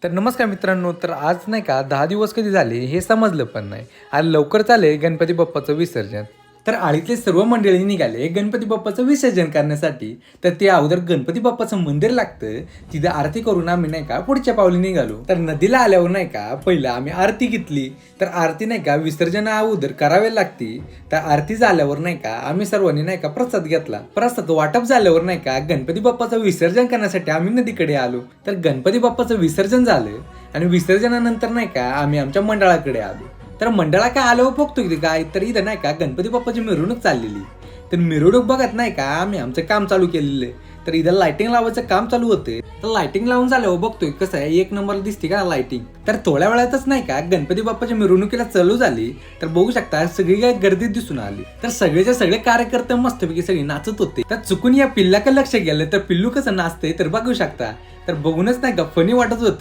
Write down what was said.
तर नमस्कार मित्रांनो, तर आज नाही का 10 दिवस कधी झाले हे समजलं पण नाही. आज लवकर चालले गणपती बाप्पाचं विसर्जन. तर आळीतले सर्व मंडळी निघाले गणपती बाप्पाचं विसर्जन करण्यासाठी. तर ते अगोदर गणपती बाप्पाचं मंदिर लागतं, तिथं आरती करून आम्ही नाही का पुढच्या पावली निघालो. तर नदीला आल्यावर नाही का पहिलं आम्ही आरती घेतली. तर आरती नाही का विसर्जना अगोदर करावी लागती. तर आरती झाल्यावर नाही का आम्ही सर्वांनी नाही का प्रसाद घेतला. प्रसाद वाटप झाल्यावर नाही का गणपती बाप्पाचं विसर्जन करण्यासाठी आम्ही नदीकडे आलो. तर गणपती बाप्पाचं विसर्जन झालं आणि विसर्जनानंतर नाही का आम्ही आमच्या मंडळाकडे आलो. तर मंडळा काय आल्यावर बघतो की काय, तर इथं नाही का गणपती बाप्पाची मिरवणूक चाललेली. तर मिरवणूक बघत नाही का आम्ही आमचं काम चालू केलेलं आहे. तर इथं लाइटिंग लावायचं काम चालू होते. तर लाइटिंग लावून झाल्यावर बघतोय कसं आहे, एक नंबर दिसते का लाइटिंग. तर थोड्या वेळातच नाही का गणपती बाप्पाच्या मिरवणुकीला चालू झाली. तर बघू शकता सगळी काय गर्दी दिसून आली. तर सगळेच्या सगळे कार्यकर्ते मस्तपैकी सगळी नाचत होते. तर चुकून या पिल्लाकडे लक्ष गेलं तर पिल्लू कसं नाचते तर बघू शकता. तर बघूनच नाही का फनी वाटत होते.